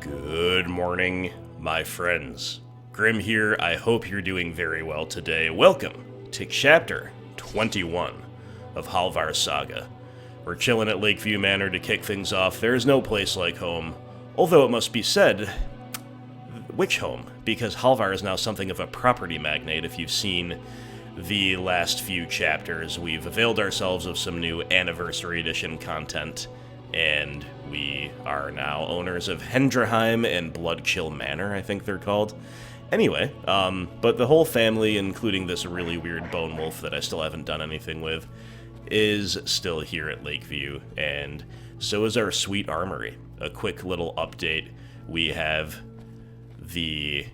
Good morning, my friends. Grim here. I hope you're doing very well today. Welcome to Chapter 21 of Halvar's Saga. We're chilling at Lakeview Manor to kick things off. There's no place like home. Although it must be said, which home? Because Halvar is now something of a property magnate. If you've seen the last few chapters, we've availed ourselves of some new Anniversary Edition content, and we are now owners of Hendraheim and Bloodchill Manor, I think they're called. Anyway, but the whole family, including this really weird bone wolf that I still haven't done anything with, is still here at Lakeview, and so is our sweet armory. A quick little update. We have the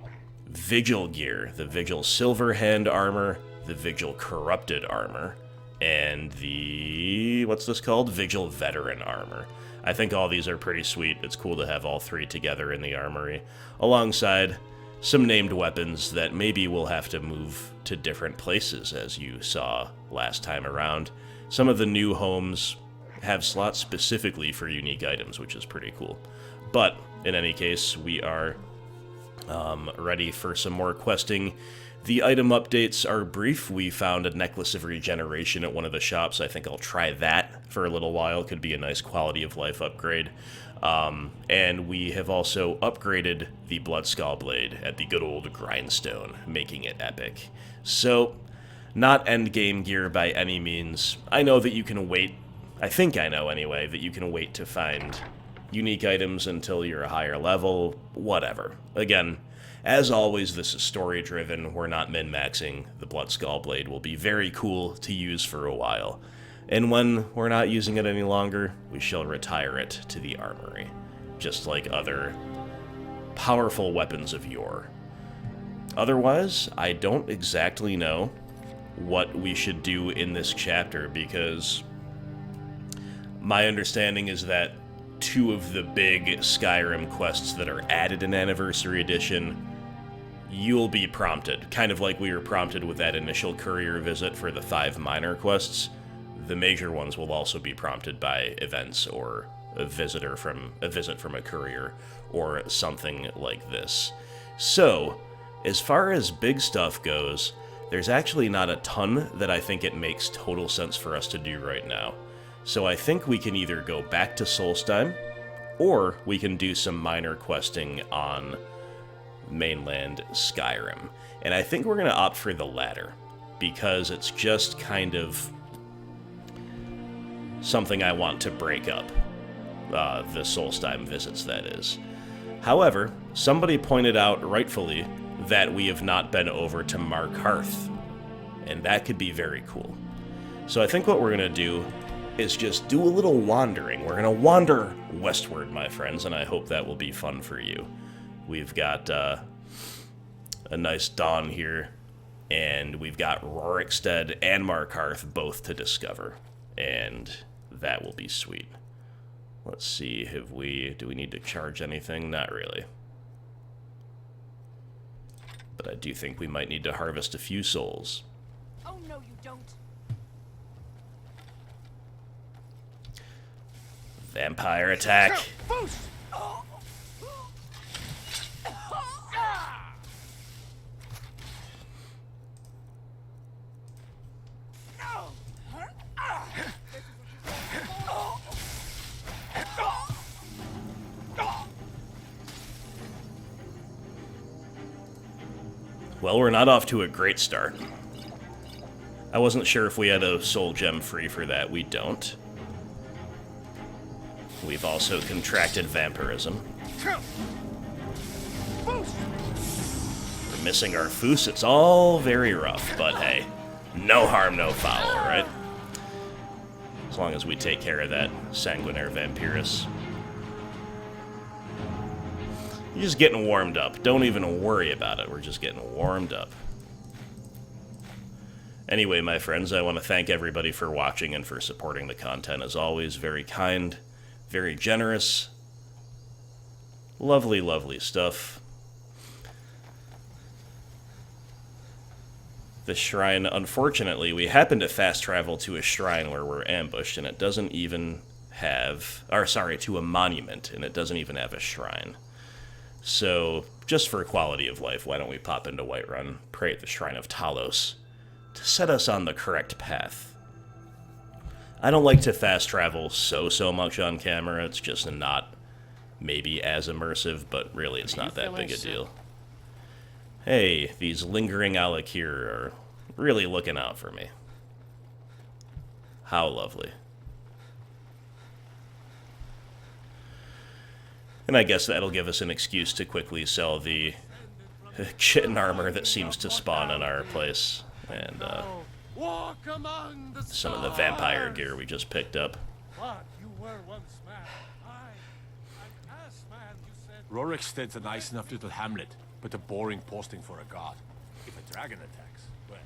Vigil gear, the Vigil Silverhand armor, the Vigil Corrupted armor, and the, what's this called? Vigil Veteran armor. I think all these are pretty sweet. It's cool to have all three together in the armory, alongside some named weapons that maybe we'll have to move to different places, as you saw last time around. Some of the new homes have slots specifically for unique items, which is pretty cool. But, in any case, we are ready for some more questing. The item updates are brief. We found a Necklace of Regeneration at one of the shops. I think I'll try that for a little while. Could be a nice quality of life upgrade. And we have also upgraded the Bloodskull Blade at the good old Grindstone, making it epic. So, not endgame gear by any means. I know that you can wait, I think I know anyway, that you can wait to find unique items until you're a higher level, whatever. Again, as always, this is story-driven. We're not min-maxing. The Bloodskull Blade will be very cool to use for a while. And when we're not using it any longer, we shall retire it to the armory, just like other powerful weapons of yore. Otherwise, I don't exactly know what we should do in this chapter, because my understanding is that two of the big Skyrim quests that are added in Anniversary Edition, you'll be prompted, kind of like we were prompted with that initial courier visit for the 5 minor quests. The major ones will also be prompted by events or a visit from a courier or something like this. So, as far as big stuff goes, there's actually not a ton that I think it makes total sense for us to do right now. So I think we can either go back to Solstheim, or we can do some minor questing on mainland Skyrim. And I think we're going to opt for the latter, because it's just kind of something I want to break up, the Solstheim visits, that is. However, somebody pointed out, rightfully, that we have not been over to Markarth, and that could be very cool. So I think what we're going to do is just do a little wandering. We're going to wander westward, my friends, and I hope that will be fun for you. We've got a nice dawn here, and we've got Rorikstead and Markarth both to discover, and that will be sweet. Let's see, do we need to charge anything? Not really. But I do think we might need to harvest a few souls. Oh, no, you don't. Vampire attack. Well, we're not off to a great start. I wasn't sure if we had a soul gem free for that. We don't. We've also contracted vampirism. We're missing our foos. It's all very rough, but hey, no harm, no foul, right? As long as we take care of that sanguinary vampirus. You're just getting warmed up. Don't even worry about it. We're just getting warmed up. Anyway, my friends, I want to thank everybody for watching and for supporting the content. As always, very kind, very generous. Lovely, lovely stuff. The shrine, unfortunately, we happen to fast travel to a shrine where we're ambushed, and it doesn't even have, or sorry, to a monument, and it doesn't even have a shrine. So, just for quality of life, why don't we pop into Whiterun, pray at the Shrine of Talos, to set us on the correct path. I don't like to fast travel so much on camera, it's just not maybe as immersive, but really it's not that big a deal. Hey, these lingering Alakir are really looking out for me. How lovely. And I guess that'll give us an excuse to quickly sell the kit and armor that seems to spawn in our place. And some of the vampire gear we just picked up. Rorikstead's a nice enough little hamlet, but a boring posting for a god. If a dragon attacks, well,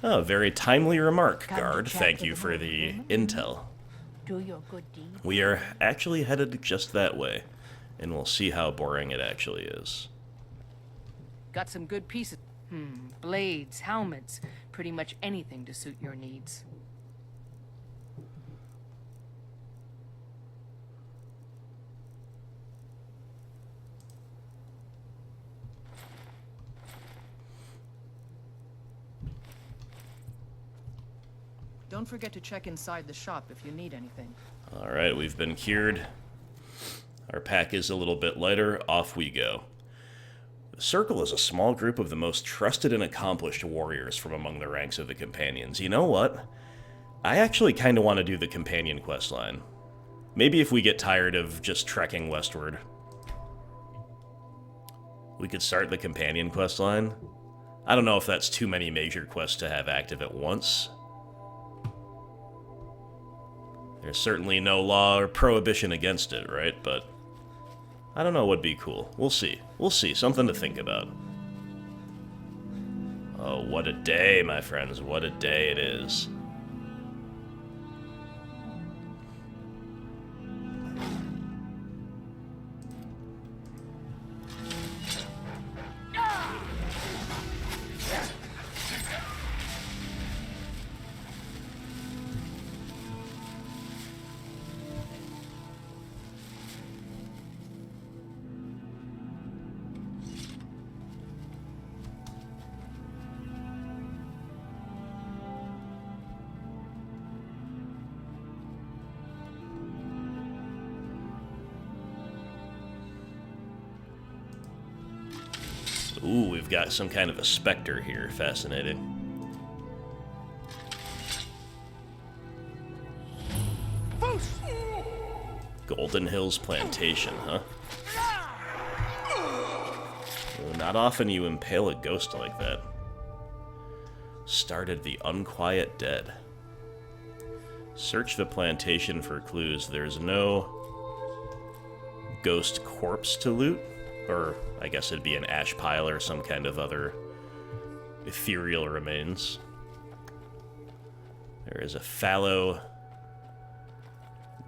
Oh, very timely remark, guard. Thank you for the intel. Do your good deed. We are actually headed just that way, and we'll see how boring it actually is. Got some good pieces. Blades, helmets, pretty much anything to suit your needs. Don't forget to check inside the shop if you need anything. Alright, we've been cured. Our pack is a little bit lighter. Off we go. The Circle is a small group of the most trusted and accomplished warriors from among the ranks of the companions. You know what? I actually kind of want to do the companion questline. Maybe if we get tired of just trekking westward, we could start the companion questline. I don't know if that's too many major quests to have active at once. There's certainly no law or prohibition against it, right? But I don't know, would be cool. We'll see. We'll see. Something to think about. Oh, what a day, my friends. What a day it is. Ooh, we've got some kind of a specter here. Fascinating. Golden Hills Plantation, huh? Well, not often you impale a ghost like that. Started the Unquiet Dead. Search the plantation for clues. There's no ghost corpse to loot. Or, I guess it'd be an ash pile or some kind of other ethereal remains. There is a fallow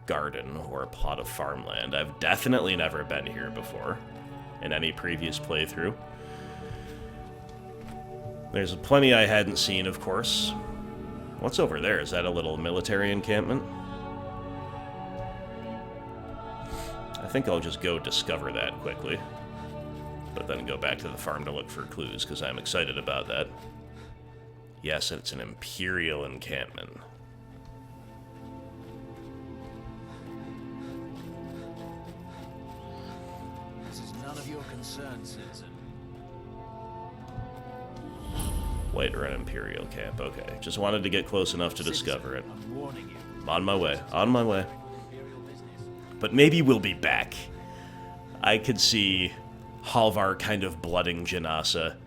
garden or a plot of farmland. I've definitely never been here before in any previous playthrough. There's plenty I hadn't seen, of course. What's over there? Is that a little military encampment? I think I'll just go discover that quickly. But then go back to the farm to look for clues, because I'm excited about that. Yes, it's an Imperial encampment. This is none of your concern, citizen. Whiterun Imperial camp, okay. Just wanted to get close enough to discover it. I'm warning you. On my way, on my way. But maybe we'll be back. I could see Halvar kind of blooding Janasa,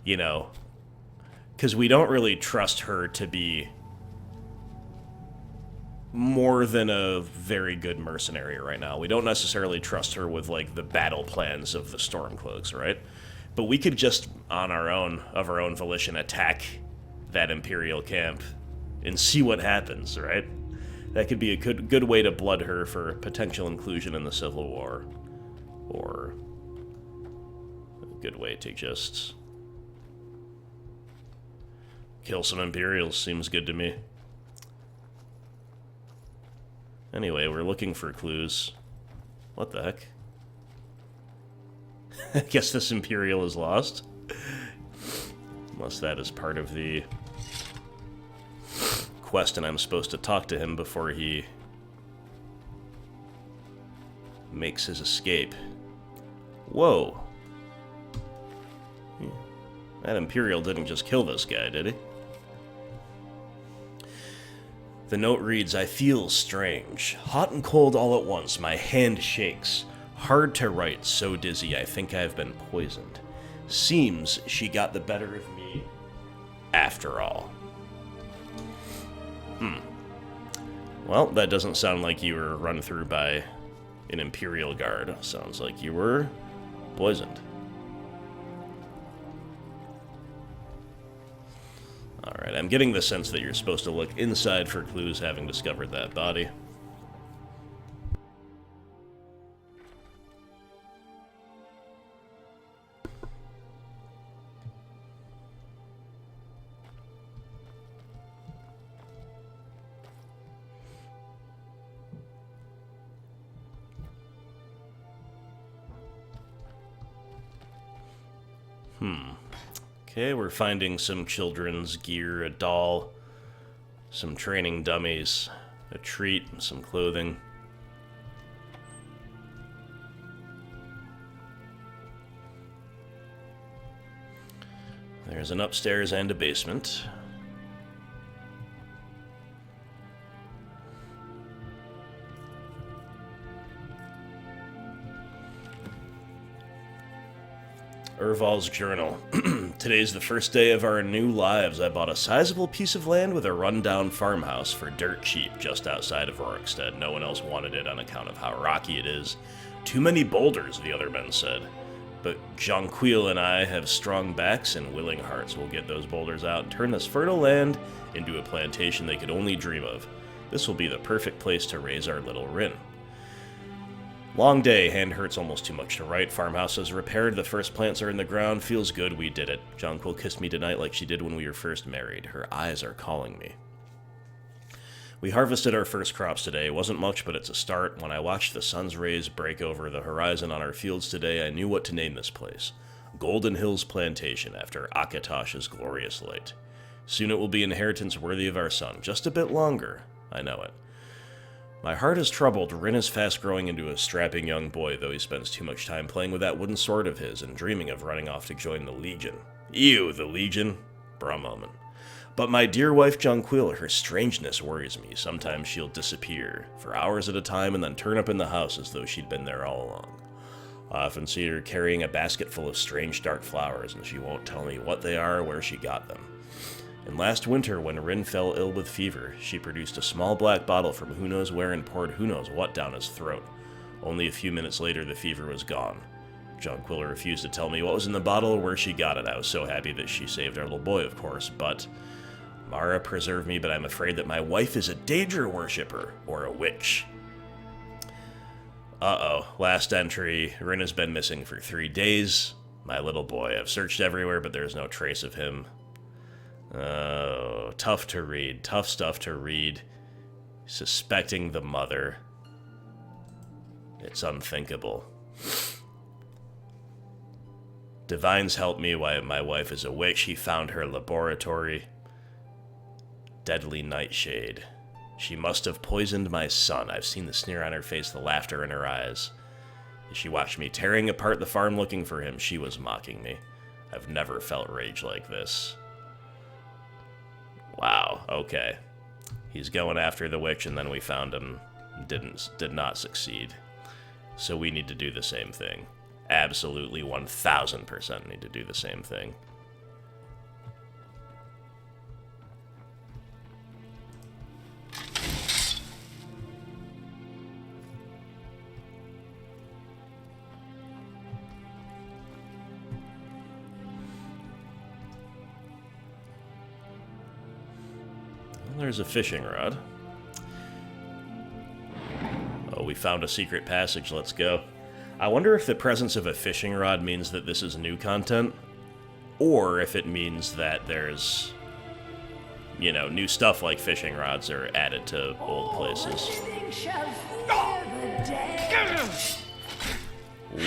you know, because we don't really trust her to be more than a very good mercenary right now. We don't necessarily trust her with, like, the battle plans of the Stormcloaks, right? But we could just, on our own, of our own volition, attack that Imperial camp and see what happens, right? That could be a good way to blood her for potential inclusion in the Civil War. Or a good way to just kill some Imperials. Seems good to me. Anyway, we're looking for clues. What the heck? I guess this Imperial is lost. Unless that is part of the quest and I'm supposed to talk to him before he makes his escape. Whoa. That Imperial didn't just kill this guy, did he? The note reads, I feel strange. Hot and cold all at once. My hand shakes. Hard to write, so dizzy I think I have been poisoned. Seems she got the better of me after all. Well, that doesn't sound like you were run through by an Imperial guard. Sounds like you were poisoned. Alright, I'm getting the sense that you're supposed to look inside for clues having discovered that body. Okay, we're finding some children's gear, a doll, some training dummies, a treat, some clothing. There's an upstairs and a basement. Erval's journal. Today's the first day of our new lives. I bought a sizable piece of land with a rundown farmhouse for dirt cheap just outside of Rorikstead. No one else wanted it on account of how rocky it is. Too many boulders, the other men said. But Jonquil and I have strong backs and willing hearts. We'll get those boulders out and turn this fertile land into a plantation they could only dream of. This will be the perfect place to raise our little Rin. Long day, hand hurts almost too much to write. Farmhouse is repaired, the first plants are in the ground, feels good, we did it. Jonquil kissed me tonight like she did when we were first married. Her eyes are calling me. We harvested our first crops today. It wasn't much, but it's a start. When I watched the sun's rays break over the horizon on our fields today, I knew what to name this place. Golden Hills Plantation, after Akatosh's glorious light. Soon it will be inheritance worthy of our son. Just a bit longer. I know it. My heart is troubled. Rin is fast growing into a strapping young boy, though he spends too much time playing with that wooden sword of his and dreaming of running off to join the Legion. Ew, the Legion? Brahmoman. But my dear wife Jonquil, her strangeness worries me. Sometimes she'll disappear for hours at a time and then turn up in the house as though she'd been there all along. I often see her carrying a basket full of strange dark flowers, and she won't tell me what they are or where she got them. And last winter, when Rin fell ill with fever, she produced a small black bottle from who knows where and poured who knows what down his throat. Only a few minutes later, the fever was gone. Jonquil refused to tell me what was in the bottle or where she got it. I was so happy that she saved our little boy, of course, but Mara preserve me, but I'm afraid that my wife is a Daedra worshipper, or a witch. Uh-oh. Last entry. Rin has been missing for 3 days. My little boy. I've searched everywhere, but there's no trace of him. Oh, tough to read. Tough stuff to read. Suspecting the mother. It's unthinkable. Divines help me while my wife is a witch. He found her laboratory. Deadly nightshade. She must have poisoned my son. I've seen the sneer on her face, the laughter in her eyes. She watched me tearing apart the farm looking for him. She was mocking me. I've never felt rage like this. Wow, okay. He's going after the witch, and then we found him. Did not succeed. So we need to do the same thing. Absolutely 1000% need to do the same thing. There's a fishing rod. Oh, we found a secret passage. Let's go. I wonder if the presence of a fishing rod means that this is new content, or if it means that there's, you know, new stuff like fishing rods are added to old places.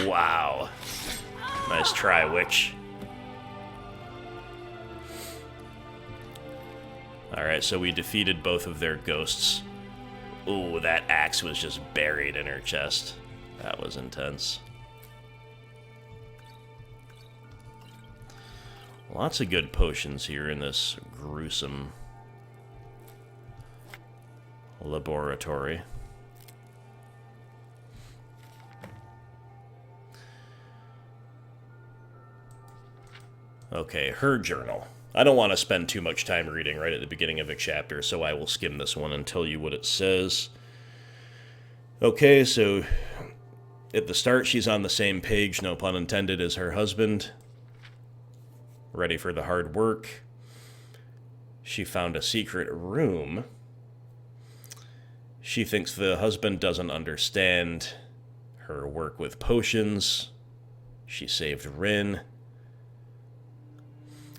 Wow. Nice try, witch. Alright, so we defeated both of their ghosts. Ooh, that axe was just buried in her chest. That was intense. Lots of good potions here in this gruesome laboratory. Okay, her journal. I don't want to spend too much time reading right at the beginning of a chapter, so I will skim this one and tell you what it says. Okay, so at the start she's on the same page, no pun intended, as her husband. Ready for the hard work. She found a secret room. She thinks the husband doesn't understand her work with potions. She saved Rin.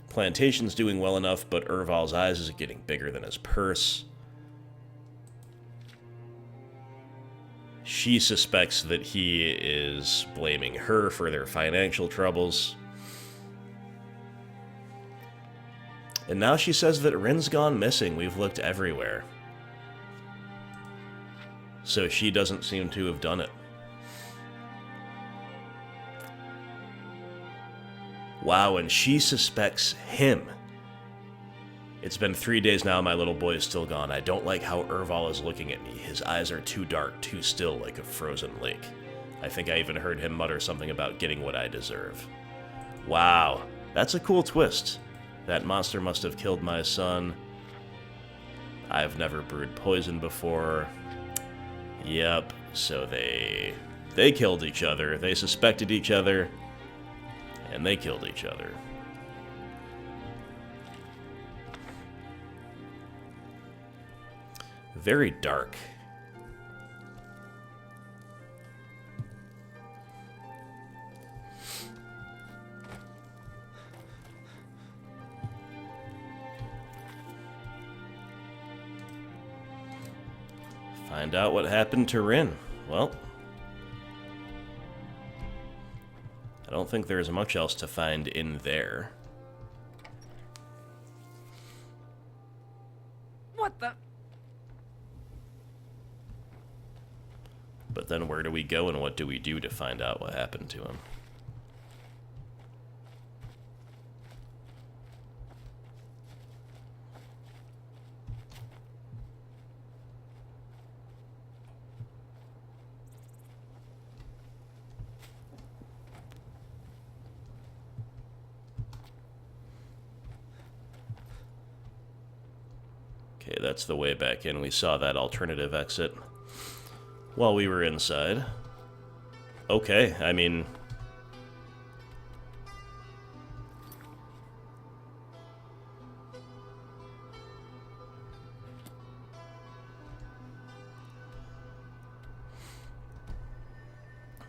Plantation's doing well enough, but Erval's eyes is getting bigger than his purse. She suspects that he is blaming her for their financial troubles. And now she says that Rin's gone missing. We've looked everywhere. So she doesn't seem to have done it. Wow, and she suspects him. It's been 3 days now, my little boy is still gone. I don't like how Erval is looking at me. His eyes are too dark, too still, like a frozen lake. I think I even heard him mutter something about getting what I deserve. Wow, that's a cool twist. That monster must have killed my son. I've never brewed poison before. Yep, so they killed each other. They suspected each other. And they killed each other. Very dark. Find out what happened to Rin. Well, I don't think there's much else to find in there. What the? But then where do we go and what do we do to find out what happened to him? Okay, that's the way back in. We saw that alternative exit while we were inside. Okay, I mean...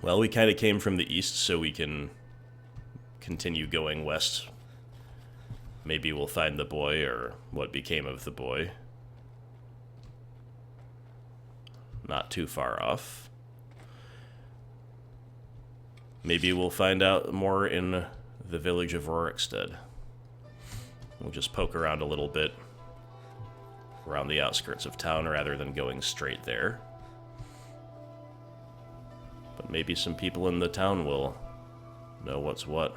Well, we kind of came from the east, so we can continue going west. Maybe we'll find the boy, or what became of the boy. Not too far off. Maybe we'll find out more in the village of Rorikstead. We'll just poke around a little bit around the outskirts of town rather than going straight there. But maybe some people in the town will know what's what.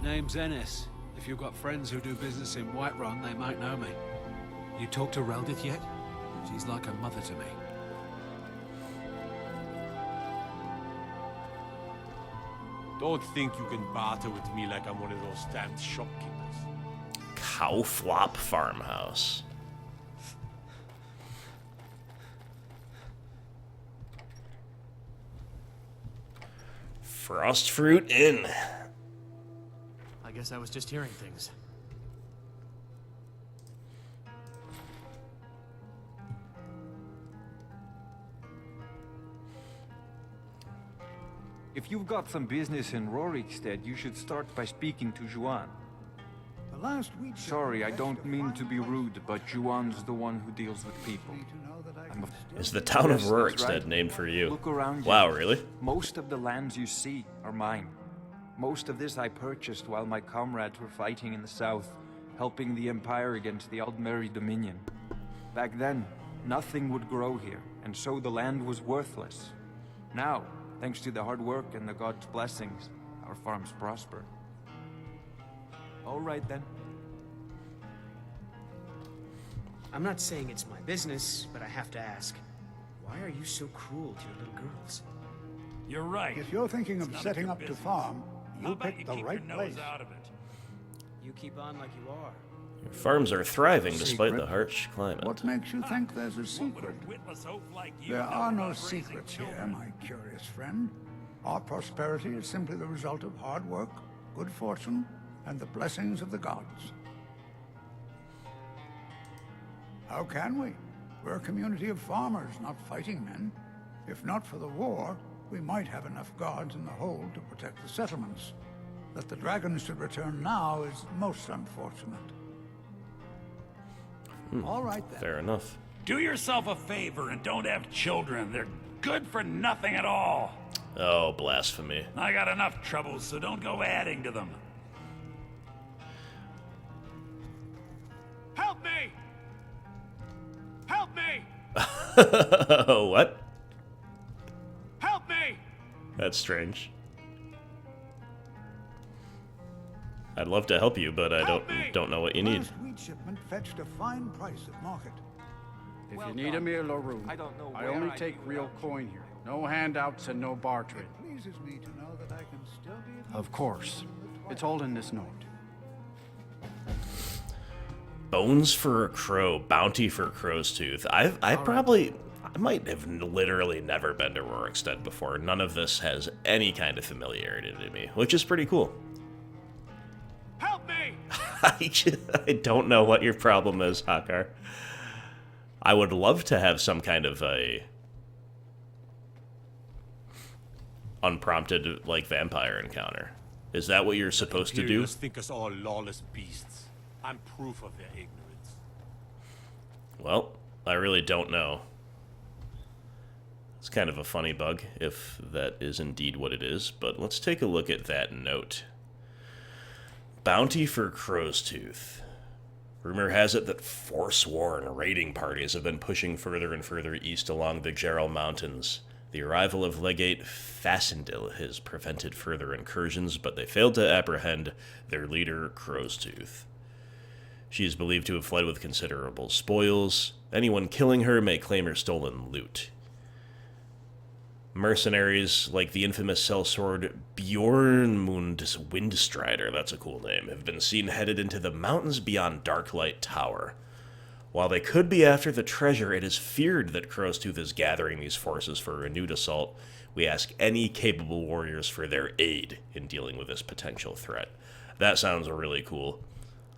Name's Ennis. If you've got friends who do business in Whiterun, they might know me. You talked to Reldith yet? She's like a mother to me. Don't think you can barter with me like I'm one of those damned shopkeepers. Cowflop Farmhouse. Frostfruit Inn. I guess I was just hearing things. If you've got some business in Rorikstead, you should start by speaking to Juan. The last week. Sorry, I don't mean to be rude, but Juan's the one who deals with people. Is the town of Yes, that's Rorikstead right. named for you? Look around you. Wow, really? Most of the lands you see are mine. Most of this I purchased while my comrades were fighting in the south, helping the Empire against the Aldmeri Dominion. Back then, nothing would grow here, and so the land was worthless. Now, thanks to the hard work and the gods' blessings, our farms prosper. All right then. I'm not saying it's my business, but I have to ask. Why are you so cruel to your little girls? You're right. If you're thinking of setting up to business. farm, How you about picked you the keep right your place. nose out of it? You keep on like you are. Your farms are thriving despite Secret? the harsh climate. What makes you think there's a What would secret? a witless oaf like you There know are no about raising secrets children? here, my curious friend. Our prosperity is simply the result of hard work, good fortune, and the blessings of the gods. How can we? We're a community of farmers, not fighting men. If not for the war, we might have enough guards in the hold to protect the settlements. That the dragons should return now is most unfortunate. All right then. Fair enough. Do yourself a favor and don't have children. They're good for nothing at all. Oh, blasphemy. I got enough troubles, so don't go adding to them. Help me! Help me! What? Help me! That's strange. I'd love to help you, but I don't know what you need. Last wheat shipment fetched a fine price at market. If Well you need a done. meal or room, I don't know I where only I'd take be real without coin here. No handouts and no bartering. It pleases me to know that I can still be Of course. It's all in this note. Bones for a crow, bounty for crow's tooth. I might have literally never been to Rorikstead before. None of this has any kind of familiarity to me, which is pretty cool. Help me! I don't know what your problem is, Hakar. I would love to have some kind of a unprompted, like, vampire encounter. Is that what you're supposed to do? Imperials think us all lawless beasts. I'm proof of their ignorance. Well, I really don't know. It's kind of a funny bug, if that is indeed what it is, but let's take a look at that note. Bounty for crow's tooth. Rumor has it that forsworn raiding parties have been pushing further and further east along the Gerald Mountains. The arrival of Legate Fassendil has prevented further incursions, but they failed to apprehend their leader, Crow's Tooth. She is believed to have fled with considerable spoils. Anyone killing her may claim her stolen loot. Mercenaries like the infamous sellsword Bjornmund Windstrider, that's a cool name, have been seen headed into the mountains beyond Darklight Tower. While they could be after the treasure, it is feared that Crow's Tooth is gathering these forces for a renewed assault. We ask any capable warriors for their aid in dealing with this potential threat. That sounds really cool.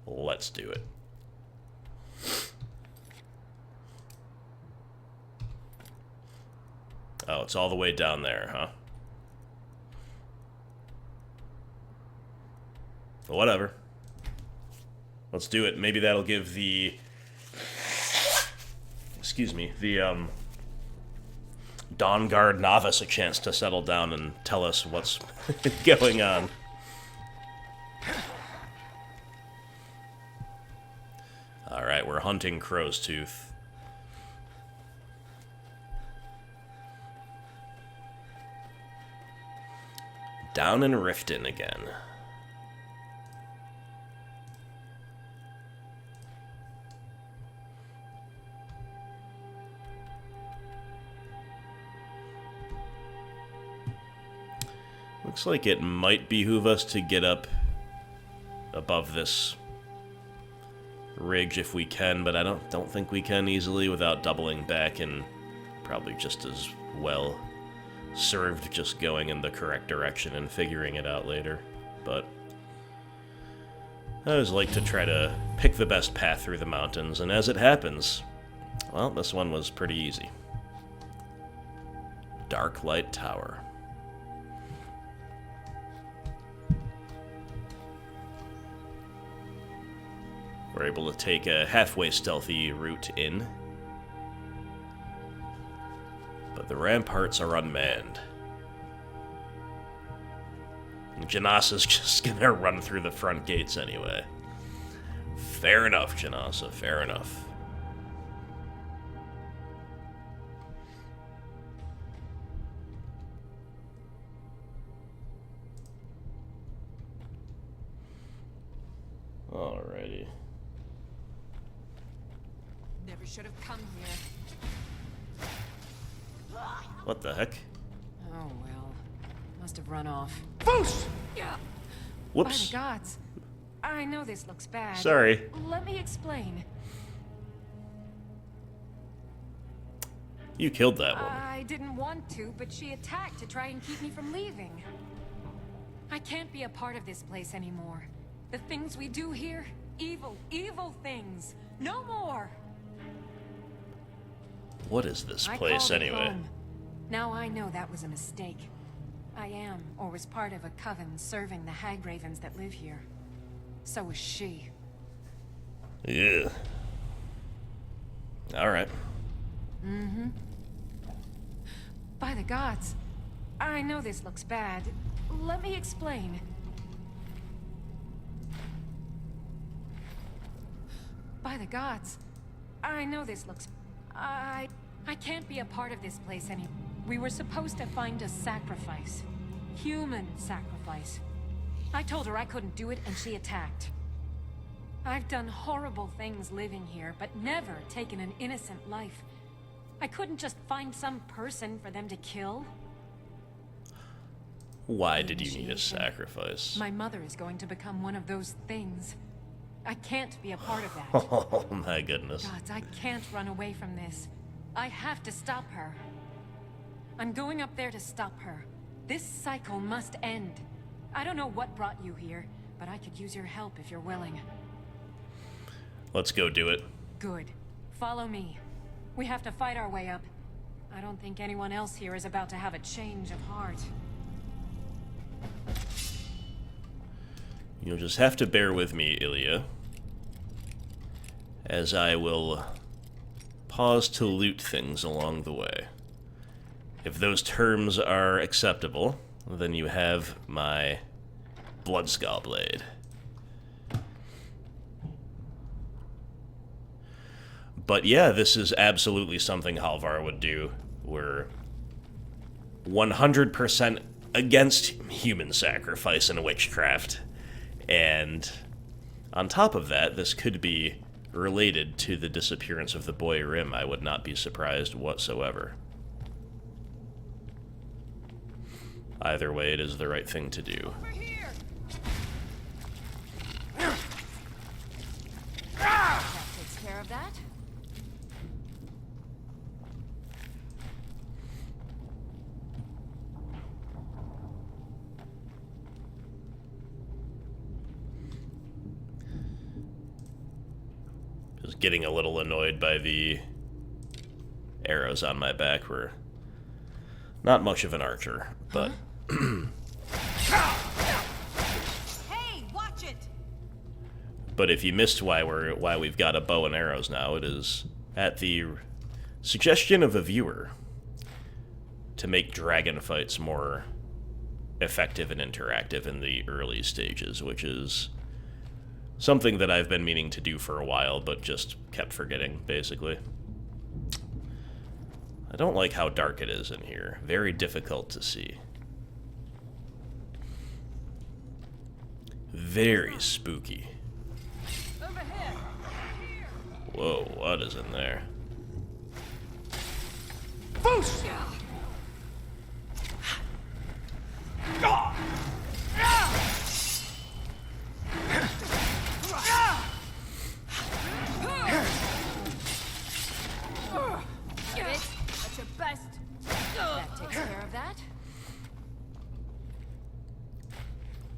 Let's do it. Oh, it's all the way down there, huh? Well, whatever. Let's do it. Maybe that'll give the... Excuse me, the, Dawn Guard novice a chance to settle down and tell us what's going on. Alright, we're hunting Crow's Tooth. Down in Riften again. Looks like it might behoove us to get up above this ridge if we can, but I don't think we can easily without doubling back, and probably just as well served just going in the correct direction and figuring it out later, but I always like to try to pick the best path through the mountains, and as it happens, well, this one was pretty easy. Dark Light Tower. We're able to take a halfway stealthy route in, but the ramparts are unmanned. And Janasa's just gonna run through the front gates anyway. Fair enough, Janasa, fair enough. Alrighty. Never should have come here. What the heck? Oh well. Must have run off. Foos! Yeah. Whoops. By the gods. I know this looks bad. Sorry. Let me explain. You killed that one. I didn't want to, but she attacked to try and keep me from leaving. I can't be a part of this place anymore. The things we do here, evil, evil things. No more. What is this I place called it anyway? home. Now I know that was a mistake. I am, or was part of a coven serving the Hagravens that live here. So was she. Yeah. Alright. Mm-hmm. By the gods. I know this looks bad. Let me explain. By the gods. I know this looks... I can't be a part of this place anymore. We were supposed to find a sacrifice. Human sacrifice. I told her I couldn't do it, and she attacked. I've done horrible things living here, but never taken an innocent life. I couldn't just find some person for them to kill. Why did you need a sacrifice? My mother is going to become one of those things. I can't be a part of that. Oh my goodness. Gods, I can't run away from this. I have to stop her. I'm going up there to stop her. This cycle must end. I don't know what brought you here, but I could use your help if you're willing. Let's go do it. Good. Follow me. We have to fight our way up. I don't think anyone else here is about to have a change of heart. You'll just have to bear with me, Ilya, as I will pause to loot things along the way. If those terms are acceptable, then you have my Bloodskull Blade. But yeah, this is absolutely something Halvar would do. We're 100% against human sacrifice and witchcraft. And on top of that, this could be related to the disappearance of the boy Rim. I would not be surprised whatsoever. Either way, it is the right thing to do. That takes care of that. Just getting a little annoyed by the arrows on my back. We're not much of an archer, but... Hey, watch it! But if you missed why we've got a bow and arrows now, it is at the suggestion of a viewer to make dragon fights more effective and interactive in the early stages, which is something that I've been meaning to do for a while, but just kept forgetting, basically. I don't like how dark it is in here. Very difficult to see. Very spooky. Whoa, what is in there? Foos! Get it? That's your best. That takes care of that.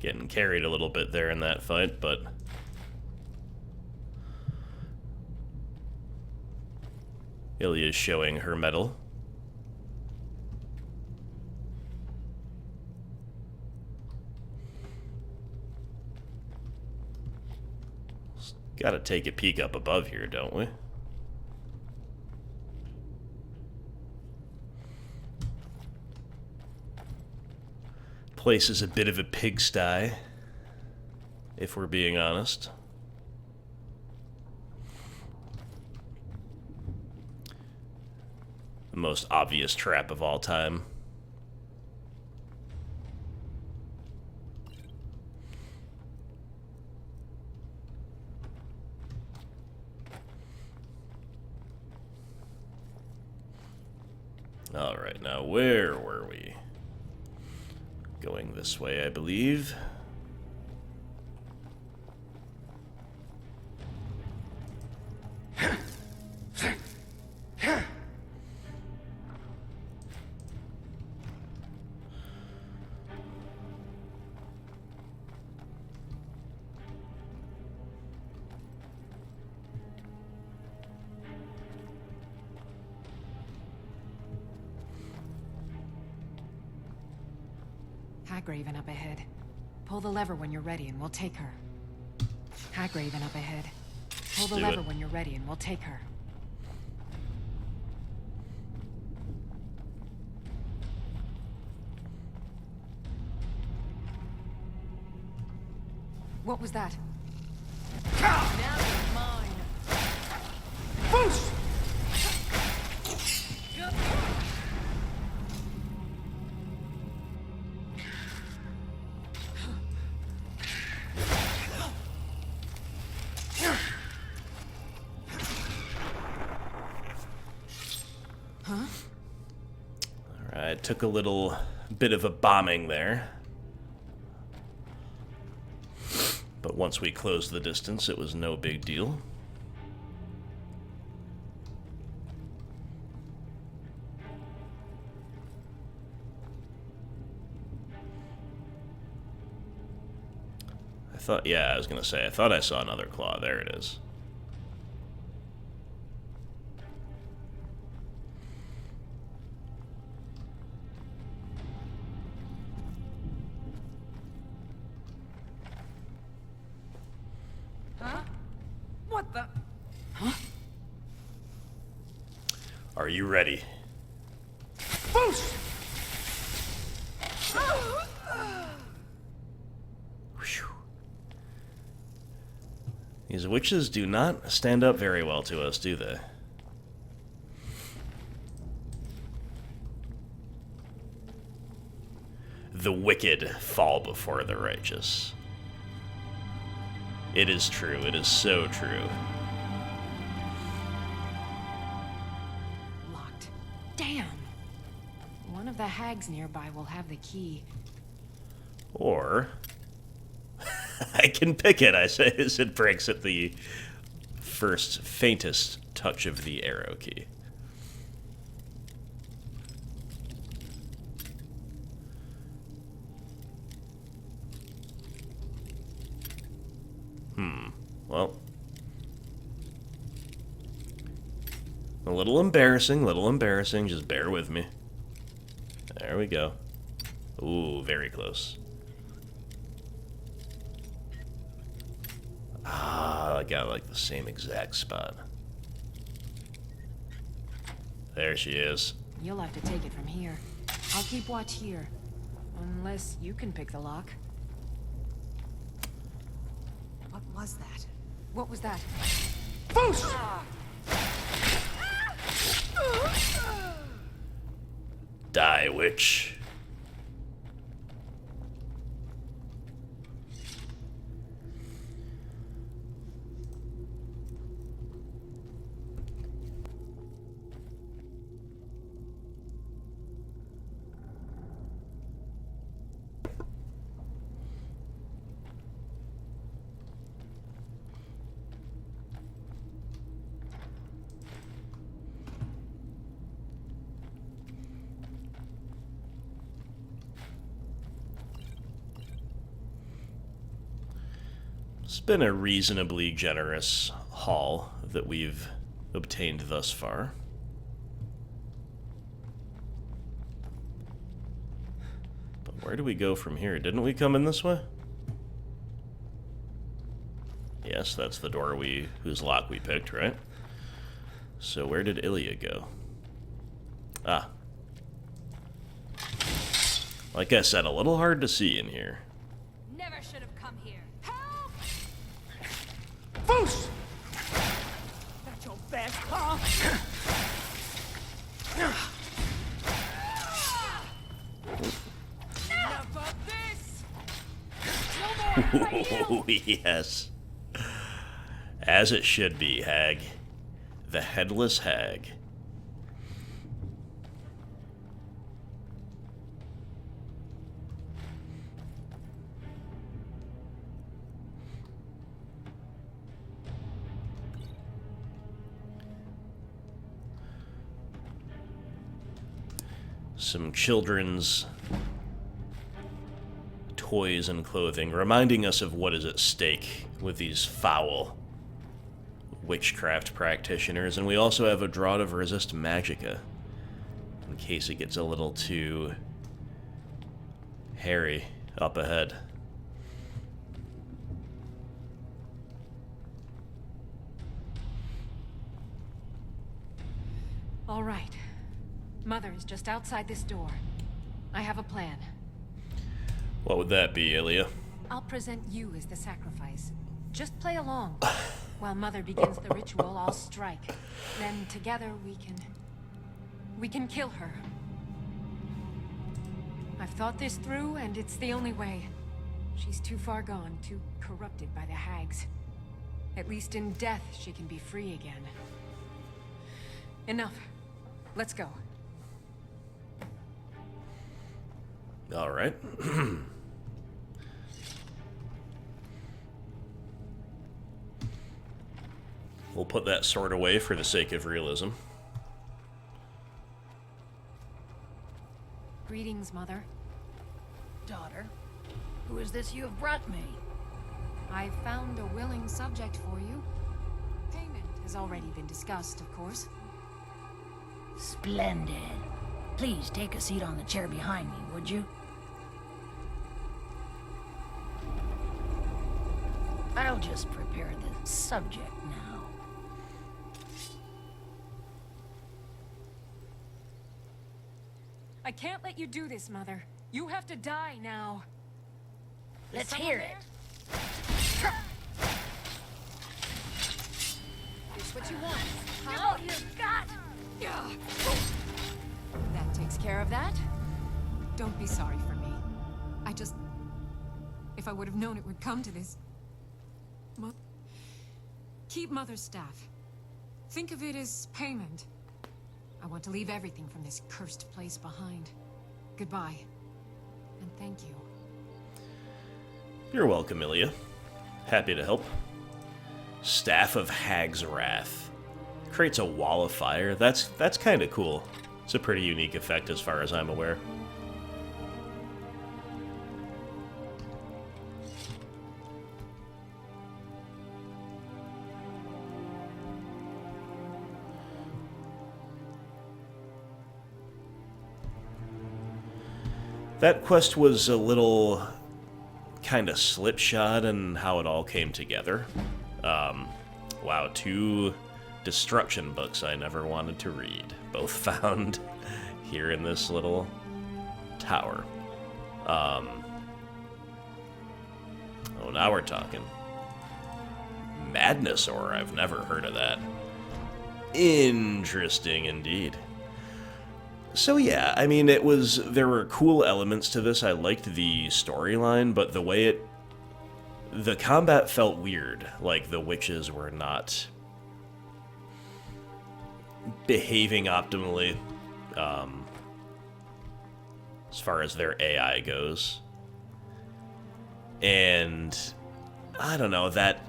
Getting carried a little bit there in that fight, but Ilya's showing her mettle. Gotta take a peek up above here, don't we? Place is a bit of a pigsty, if we're being honest. The most obvious trap of all time. Alright, now where were we? Going this way, I believe. Hagraven up ahead. Pull the lever when you're ready and we'll take her. Hagraven up ahead. Pull the lever when you're ready and we'll take her. What was that? Now it's mine. Boost! Alright, took a little bit of a bombing there. But once we closed the distance, it was no big deal. I was gonna say, I thought I saw another claw. There it is. Huh? What the? Huh? Are you ready? Boost! These witches do not stand up very well to us, do they? The wicked fall before the righteous. It is true. It is so true. Locked. Damn. One of the hags nearby will have the key. Or I can pick it, I say, as it breaks at the first faintest touch of the arrow key. Well, a little embarrassing, just bear with me. There we go. Ooh, very close. Ah, I got like the same exact spot. There she is. You'll have to take it from here. I'll keep watch here. Unless you can pick the lock. What was that? What was that? Boost! Die, witch. It's been a reasonably generous haul that we've obtained thus far. But where do we go from here? Didn't we come in this way? Yes, that's the door whose lock we picked, right? So where did Ilya go? Ah. Like I said, a little hard to see in here. Never should have come here. Help! Foos! That's your best, huh? Enough of this! No more right here! Oh, yes. As it should be, Hag. The Headless Hag. Some children's toys and clothing, reminding us of what is at stake with these foul witchcraft practitioners. And we also have a Draught of Resist Magicka, in case it gets a little too hairy up ahead. All right. Mother is just outside this door. I have a plan. What would that be, Ilya? I'll present you as the sacrifice. Just play along. While Mother begins the ritual, I'll strike. Then together we can kill her. I've thought this through, and it's the only way. She's too far gone, too corrupted by the hags. At least in death, she can be free again. Enough. Let's go. All right. We'll put that sword away for the sake of realism. Greetings, Mother. Daughter, who is this you have brought me? I've found a willing subject for you. Payment has already been discussed, of course. Splendid. Please take a seat on the chair behind me, would you? I'll just prepare the subject now. I can't let you do this, Mother. You have to die now. Let's hear it. It's what you want. Oh, you got! That takes care of that. Don't be sorry for me. If I would have known it would come to this... Keep Mother's staff. Think of it as payment. I want to leave everything from this cursed place behind. Goodbye. And thank you. You're welcome, Ilya. Happy to help. Staff of Hag's Wrath. Creates a wall of fire. That's kind of cool. It's a pretty unique effect as far as I'm aware. That quest was a little kind of slipshod in how it all came together. Wow, 2 destruction books I never wanted to read. Both found here in this little tower. Oh, now we're talking. Madness Ore, I've never heard of that. Interesting indeed. So yeah, I mean, there were cool elements to this. I liked the storyline, but the combat felt weird. Like, the witches were not behaving optimally, as far as their AI goes. And, I don't know, that,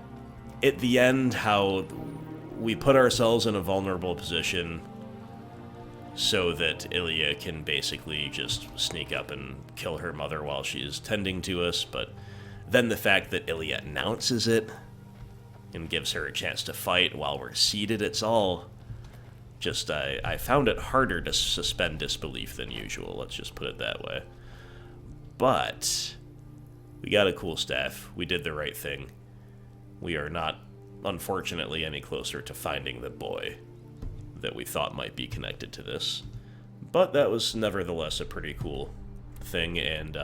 at the end, how we put ourselves in a vulnerable position so that Ilya can basically just sneak up and kill her mother while she's tending to us, but Then the fact that Ilya announces it and gives her a chance to fight while we're seated, it's all just, I found it harder to suspend disbelief than usual, let's just put it that way. But we got a cool staff. We did the right thing. We are not, unfortunately, any closer to finding the boy that we thought might be connected to this. But that was nevertheless a pretty cool thing, and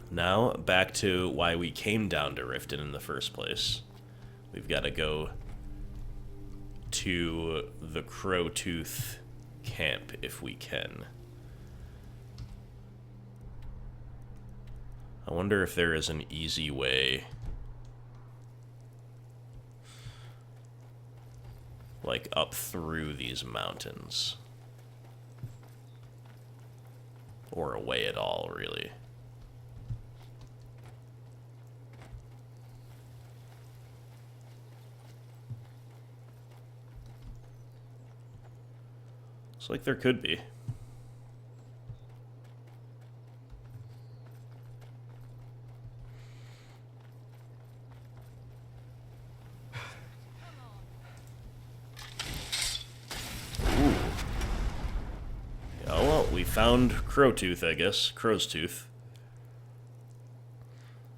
now back to why we came down to Riften in the first place. We've got to go to the Crowtooth camp if we can. I wonder if there is an easy way, like up through these mountains, or a way at all, really. Looks like there could be. We found Crowtooth, I guess. Crow's Tooth.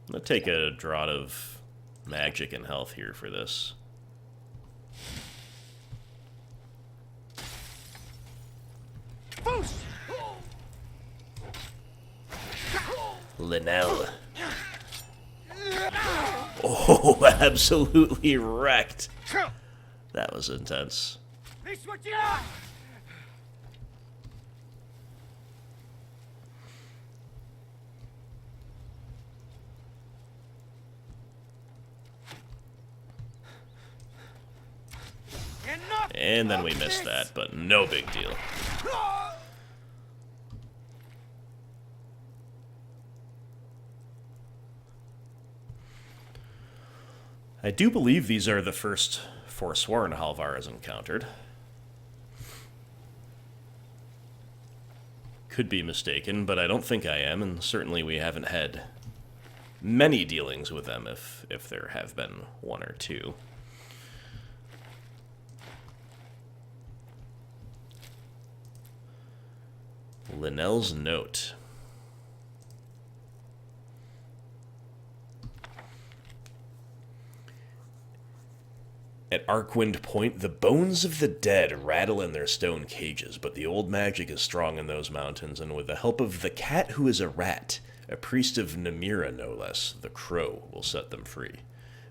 I'm gonna take a draught of magic and health here for this. Linnell. Oh, absolutely wrecked. That was intense. And then we missed that, but no big deal. I do believe these are the first Forsworn Halvar has encountered. Could be mistaken, but I don't think I am, and certainly we haven't had many dealings with them, if there have been one or two. Linnell's note. At Arkwind Point, the bones of the dead rattle in their stone cages, but the old magic is strong in those mountains, and with the help of the cat who is a rat, a priest of Namira no less, the crow will set them free.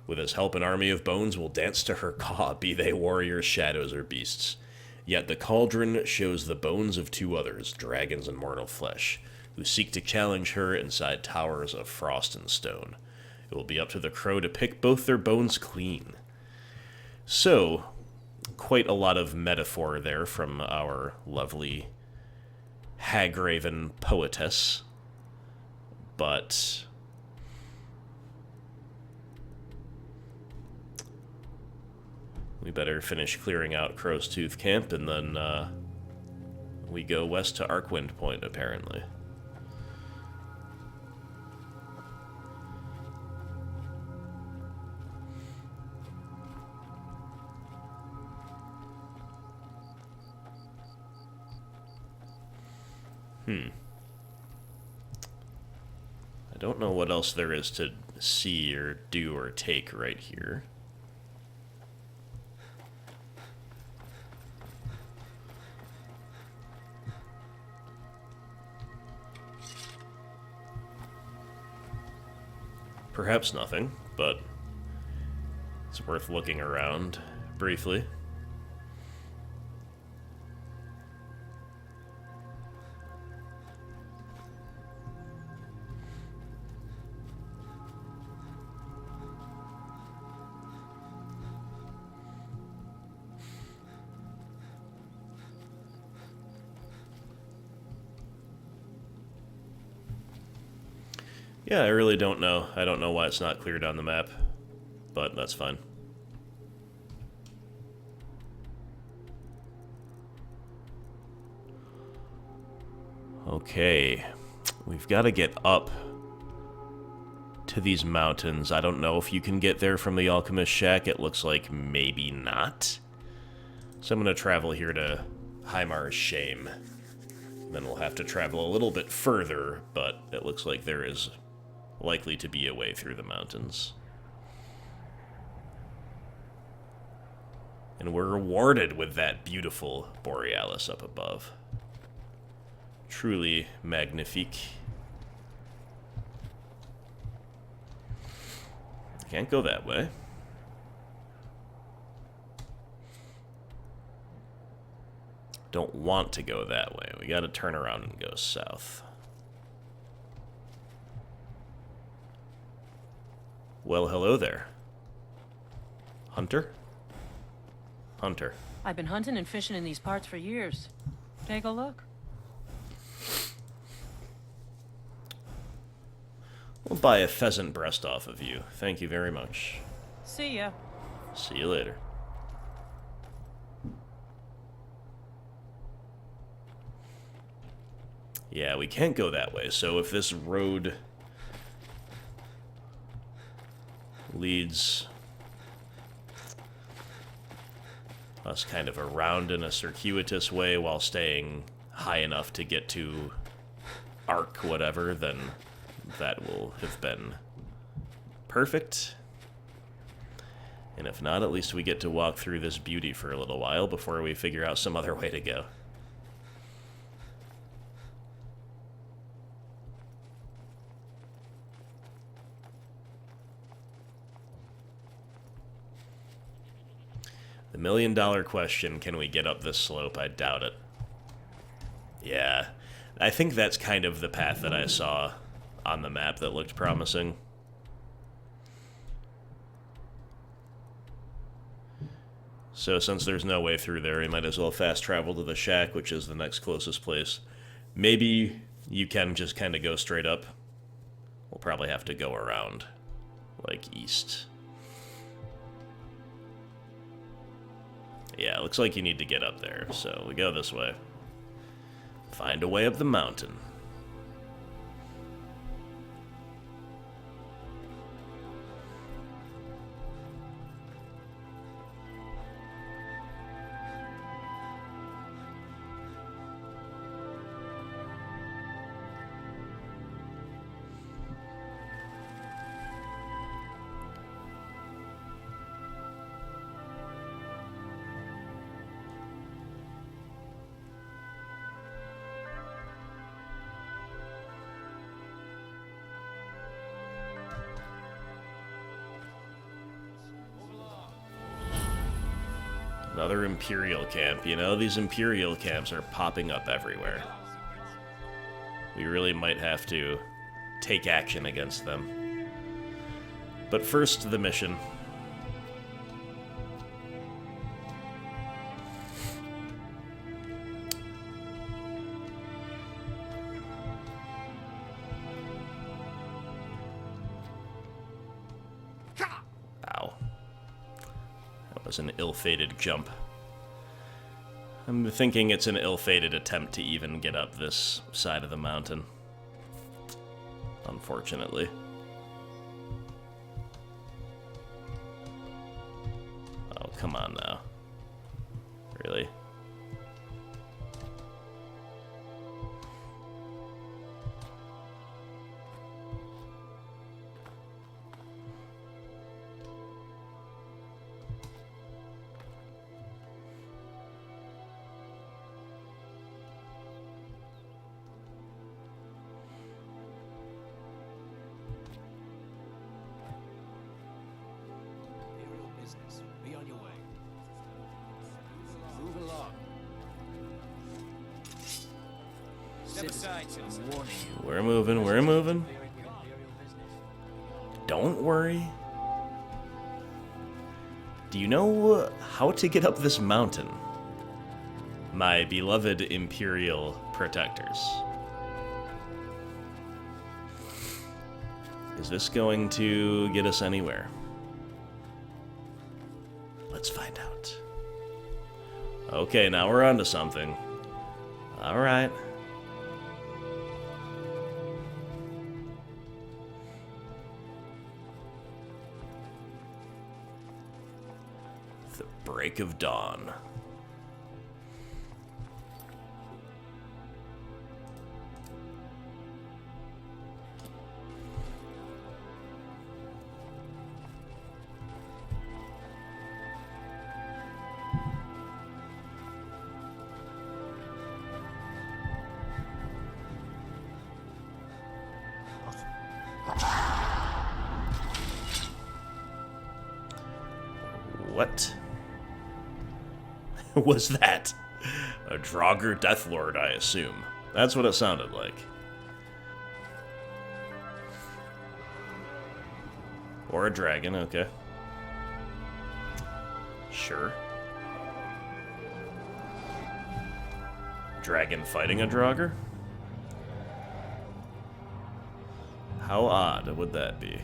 With his help, an army of bones will dance to her caw, be they warriors, shadows, or beasts. Yet the cauldron shows the bones of two others, dragons in mortal flesh, who seek to challenge her inside towers of frost and stone. It will be up to the crow to pick both their bones clean. So, quite a lot of metaphor there from our lovely Hagraven Poetess. But we better finish clearing out Crow's Tooth Camp, and then we go west to Arkwind Point, apparently. I don't know what else there is to see or do or take right here. Perhaps nothing, but it's worth looking around briefly. Yeah, I really don't know. I don't know why it's not cleared on the map, but that's fine. Okay, we've got to get up to these mountains. I don't know if you can get there from the Alchemist Shack. It looks like maybe not. So I'm going to travel here to Heimar's Shame. Then we'll have to travel a little bit further, but it looks like there is likely to be a way through the mountains. And we're rewarded with that beautiful Borealis up above. Truly magnifique. Can't go that way. Don't want to go that way. We gotta turn around and go south. Well, hello there. Hunter? Hunter. I've been hunting and fishing in these parts for years. Take a look. We'll buy a pheasant breast off of you. Thank you very much. See ya. See you later. Yeah, we can't go that way, so if this road leads us kind of around in a circuitous way while staying high enough to get to Arc whatever, then that will have been perfect. And if not, at least we get to walk through this beauty for a little while before we figure out some other way to go. The million-dollar question, can we get up this slope? I doubt it. Yeah, I think that's kind of the path that I saw on the map that looked promising. So since there's no way through there, we might as well fast travel to the shack, which is the next closest place. Maybe you can just kind of go straight up. We'll probably have to go around, like, east. Yeah, it looks like you need to get up there, so we go this way. Find a way up the mountain. Another Imperial camp. You know, these Imperial camps are popping up everywhere. We really might have to take action against them. But first, the mission. Ow. That was an ill-fated jump. I'm thinking it's an ill-fated attempt to even get up this side of the mountain. Unfortunately. Oh, come on now. Really? Be on your way. Move along. Step aside, citizen. We're moving, we're moving. Don't worry. Do you know how to get up this mountain? My beloved Imperial protectors. Is this going to get us anywhere? Let's find out. Okay, now we're onto something. Alright. break of dawn. What was that? A Draugr Deathlord, I assume. That's what it sounded like. Or a dragon, okay. Sure. Dragon fighting a Draugr? How odd would that be?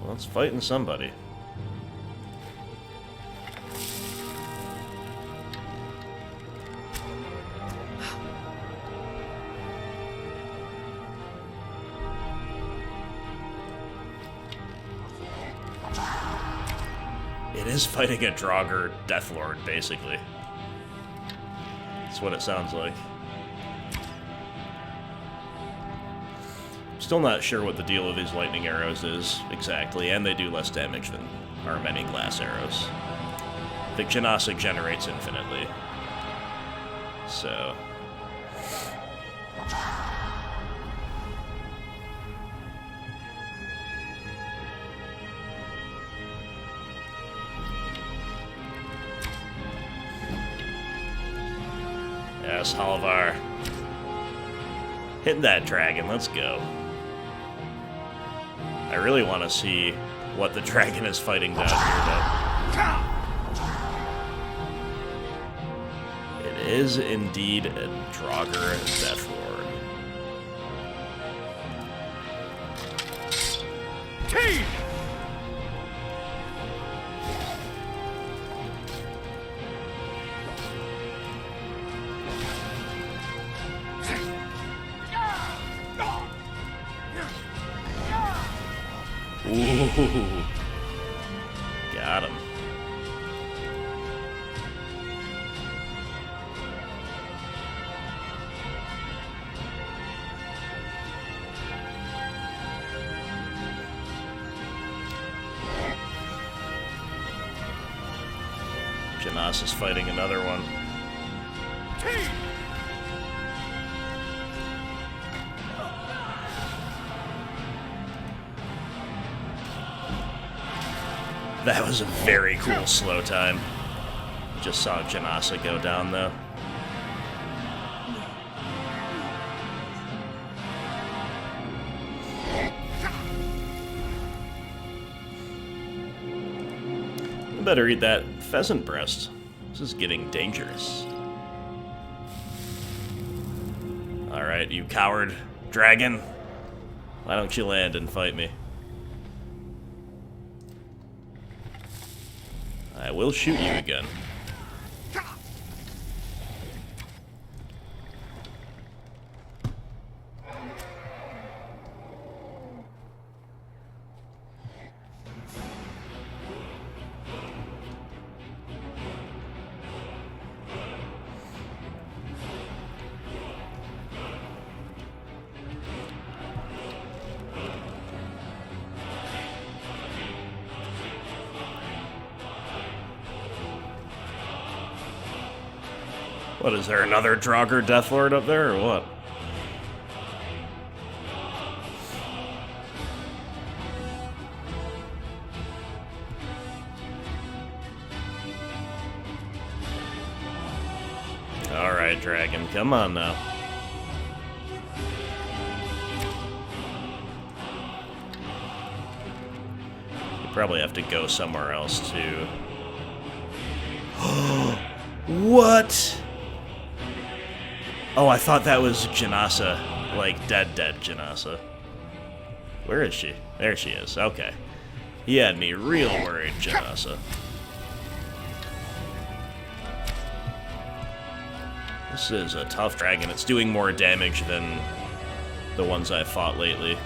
Well, it's fighting somebody. It is fighting a Draugr Deathlord, basically. That's what it sounds like. Still not sure what the deal with these lightning arrows is exactly, and they do less damage than our many glass arrows. The Genasa generates infinitely. So... yes, Halvar. Hit that dragon, let's go. I really want to see what the dragon is fighting down here, though. It is indeed a Draugr Deathlord. Ooh. Got him. Janas is fighting another one. That was a very cool slow time. Just saw Genasa go down, though. You better eat that pheasant breast. This is getting dangerous. Alright, you coward dragon. Why don't you land and fight me? I will shoot you again. What, is there another Draugr Deathlord up there, or what? Alright, dragon, come on now. You probably have to go somewhere else, too. What? Oh, I thought that was Genasa. Like, dead Genasa. Where is she? There she is. Okay. He had me real worried, Genasa. This is a tough dragon. It's doing more damage than the ones I've fought lately.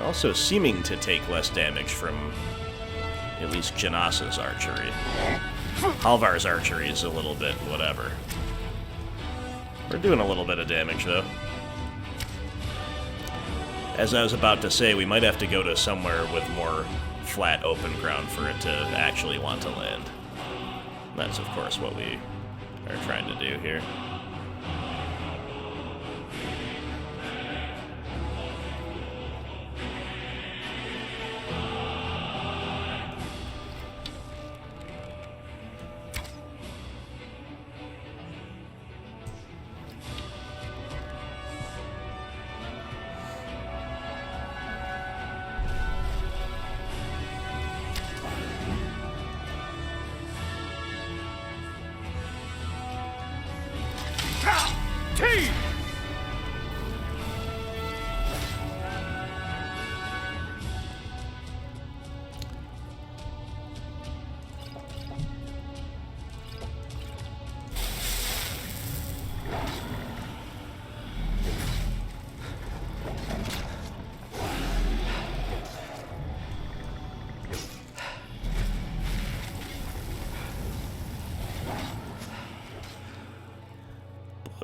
Also seeming to take less damage from at least Janas's archery. Halvar's archery is a little bit whatever. We're doing a little bit of damage, though. As I was about to say, we might have to go to somewhere with more flat, open ground for it to actually want to land. That's, of course, what we are trying to do here.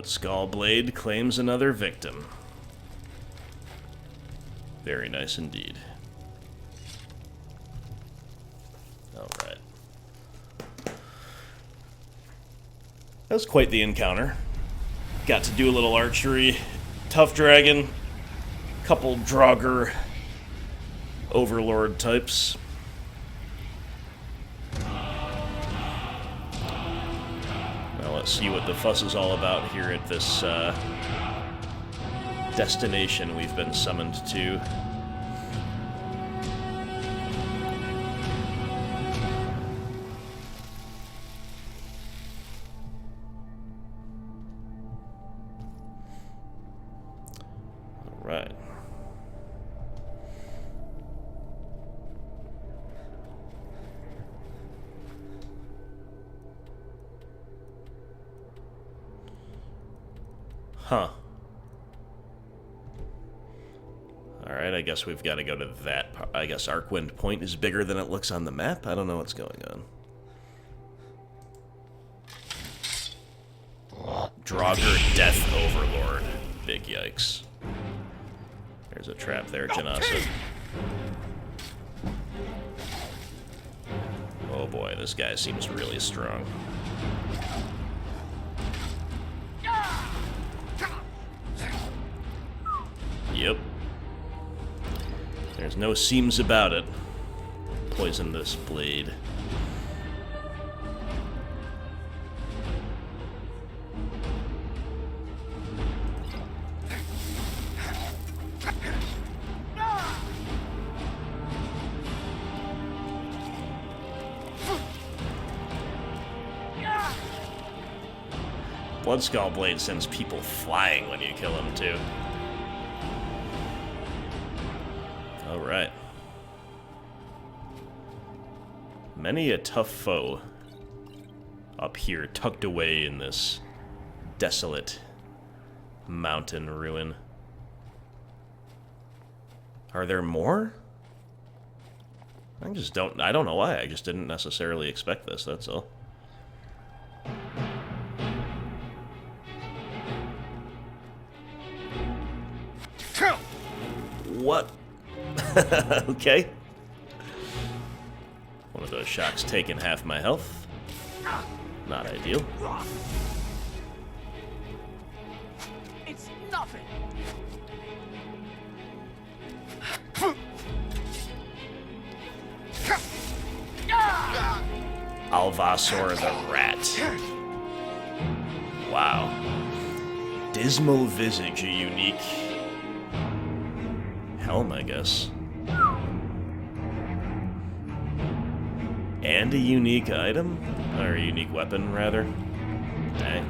Skullblade claims another victim. Very nice indeed. Alright. That was quite the encounter. Got to do a little archery. Tough dragon. Couple Draugr overlord types. Let's see what the fuss is all about here at this destination we've been summoned to. All right. Huh. Alright, I guess we've got to go to that part. I guess Arcwind Point is bigger than it looks on the map? I don't know what's going on. Draugr Death Overlord. Big yikes. There's a trap there, Janasa. Oh boy, this guy seems really strong. Yep. There's no seams about it. Poison this blade. Bloodskull Blade sends people flying when you kill him, too. Alright. Many a tough foe up here, tucked away in this desolate mountain ruin. Are there more? I don't know why, I just didn't necessarily expect this, that's all. What? Okay. One of those shocks taking half my health. Not ideal. It's nothing. Alvasor the Rat. Wow. Dismal Visage, a unique helm, I guess. And a unique item? Or a unique weapon, rather. Dang.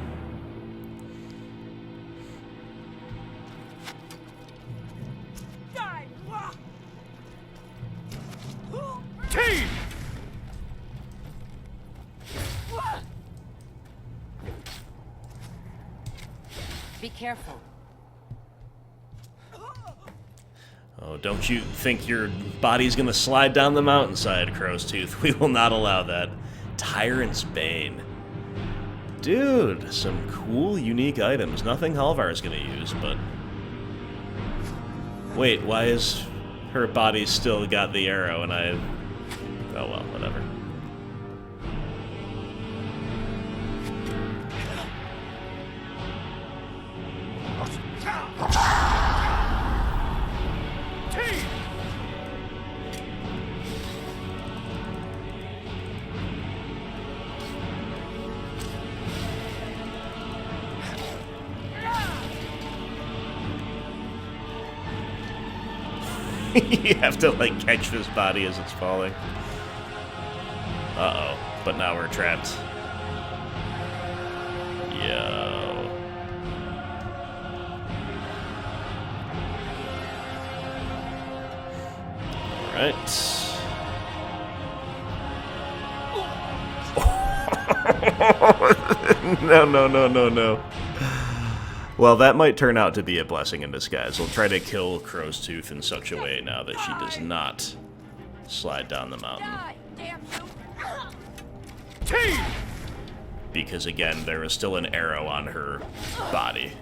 Be careful. Oh, don't you think your body's gonna slide down the mountainside, Crow's Tooth? We will not allow that. Tyrant's Bane. Dude, some cool, unique items. Nothing Halvar is gonna use, but... Wait, why is her body still got the arrow and I... Oh well, whatever. You have to, like, catch this body as it's falling. Uh-oh. But now we're trapped. Yo. Alright. No. Well, that might turn out to be a blessing in disguise. We'll try to kill Crow's Tooth in such a way now that she does not slide down the mountain. Because, again, there is still an arrow on her body.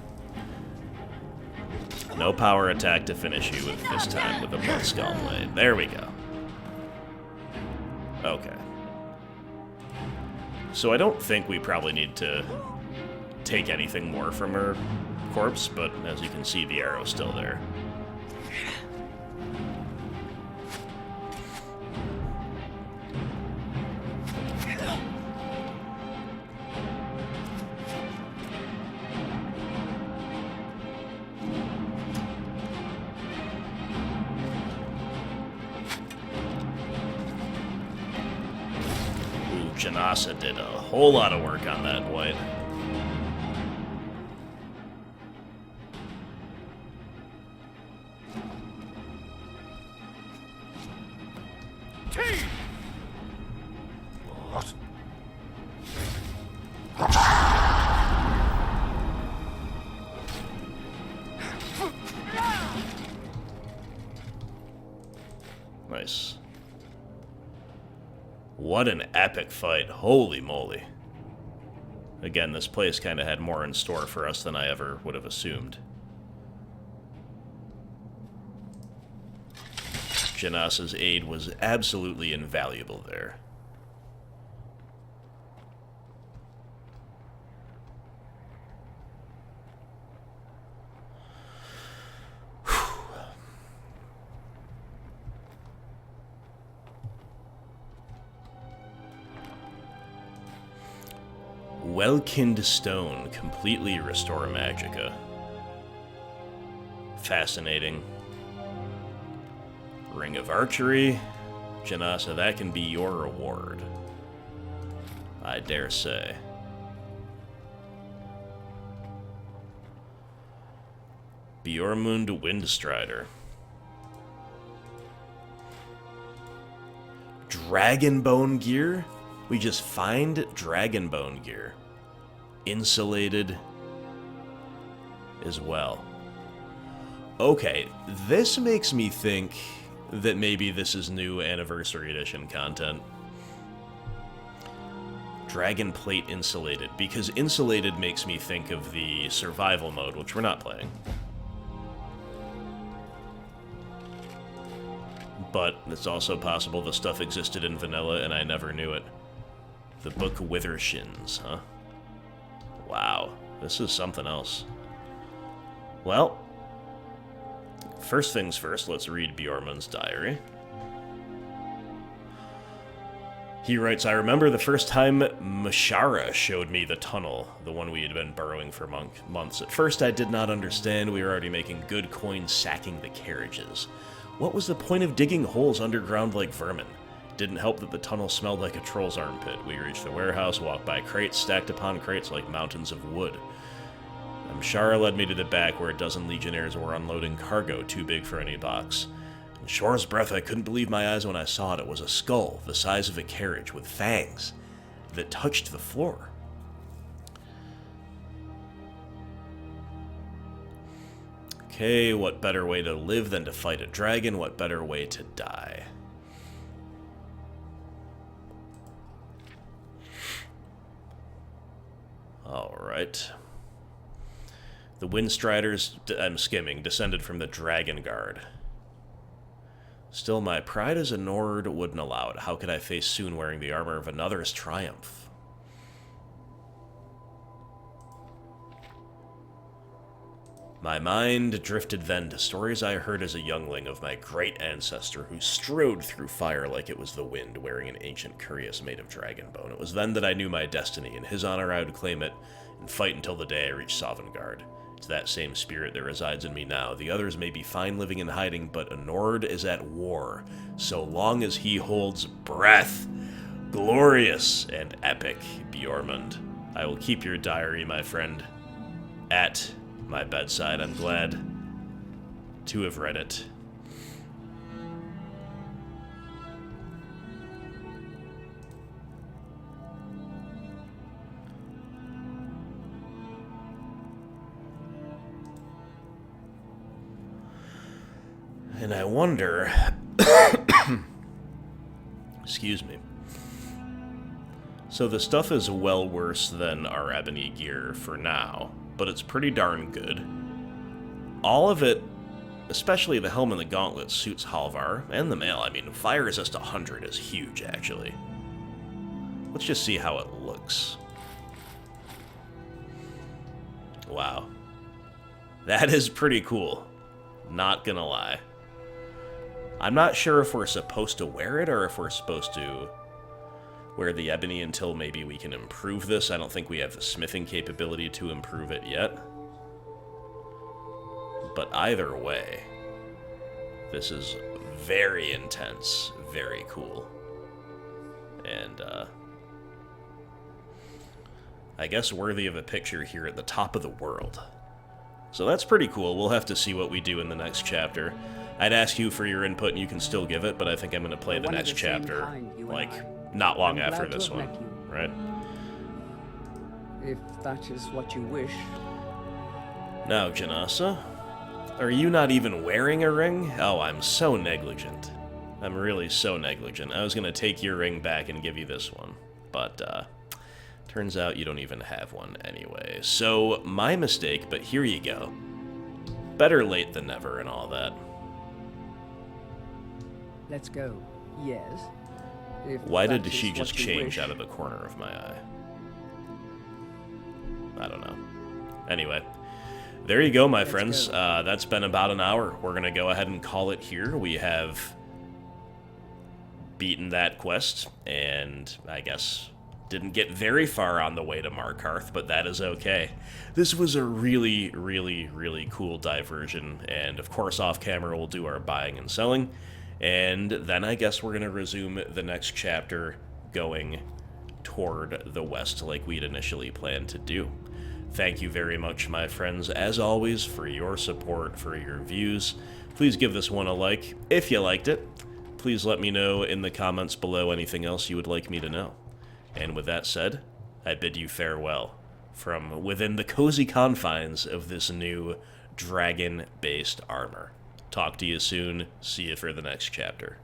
No power attack to finish you with this time with the Blood Skull Blade. There we go. Okay. So I don't think we probably need to take anything more from her corpse, but as you can see, the arrow's still there. Ooh, Janasa did a whole lot of work on that white. Nice. What an epic fight. Holy moly. Again, this place kind of had more in store for us than I ever would have assumed. Janasa's aid was absolutely invaluable there. Welkind Stone, completely restore magicka. Fascinating. Ring of Archery. Janasa, that can be your reward. I dare say. Bjormund Windstrider. Dragonbone gear? We just find Dragonbone gear. Insulated as well. Okay, this makes me think that maybe this is new Anniversary Edition content. Dragon Plate Insulated, because Insulated makes me think of the survival mode, which we're not playing. But it's also possible the stuff existed in vanilla and I never knew it. The Book Withershins, huh? Wow, this is something else. Well, first things first, let's read Bjormund's diary. He writes, I remember the first time Mashara showed me the tunnel, the one we had been burrowing for months. At first I did not understand. We were already making good coin sacking the carriages. What was the point of digging holes underground like vermin? Didn't help that the tunnel smelled like a troll's armpit. We reached the warehouse, walked by crates, stacked upon crates like mountains of wood. Mshara led me to the back where a dozen legionnaires were unloading cargo too big for any box. In Shore's breath, I couldn't believe my eyes when I saw it. It was a skull, the size of a carriage, with fangs that touched the floor. Okay, what better way to live than to fight a dragon? What better way to die? Alright. The Windstriders, I'm skimming, descended from the Dragon Guard. Still, my pride as a Nord wouldn't allow it. How could I face soon wearing the armor of another's triumph? My mind drifted then to stories I heard as a youngling of my great ancestor who strode through fire like it was the wind, wearing an ancient cuirass made of dragon bone. It was then that I knew my destiny. In his honor I would claim it and fight until the day I reached Sovngarde. It's that same spirit that resides in me now. The others may be fine living in hiding, but a Nord is at war, so long as he holds breath. Glorious and epic, Bjormund. I will keep your diary, my friend, at my bedside. I'm glad to have read it. And I wonder, excuse me. So the stuff is well worse than our ebony gear for now, but it's pretty darn good. All of it, especially the helm and the gauntlet, suits Halvar, and the mail. I mean, fire resist 100 is huge, actually. Let's just see how it looks. Wow. That is pretty cool. Not gonna lie. I'm not sure if we're supposed to wear it, or if we're supposed to wear the ebony until maybe we can improve this. I don't think we have the smithing capability to improve it yet. But either way, this is very intense, very cool. And, I guess worthy of a picture here at the top of the world. So that's pretty cool. We'll have to see what we do in the next chapter. I'd ask you for your input, and you can still give it, but I think I'm going to play the next chapter, like, not long after this one, right? If that is what you wish. Now, Janasa, are you not even wearing a ring? Oh, I'm so negligent. I'm really so negligent. I was going to take your ring back and give you this one, but, turns out you don't even have one anyway. So, my mistake, but here you go. Better late than never and all that. Let's go. Yes. Why did she just change out of the corner of my eye? I don't know. Anyway, there you go, my friends. That's been about an hour. We're going to go ahead and call it here. We have beaten that quest, and I guess didn't get very far on the way to Markarth, but that is okay. This was a really, really, really cool diversion, and of course off-camera we'll do our buying and selling. And then I guess we're going to resume the next chapter going toward the west like we'd initially planned to do. Thank you very much, my friends, as always, for your support, for your views. Please give this one a like if you liked it. Please let me know in the comments below anything else you would like me to know. And with that said, I bid you farewell from within the cozy confines of this new dragon-based armor. Talk to you soon. See you for the next chapter.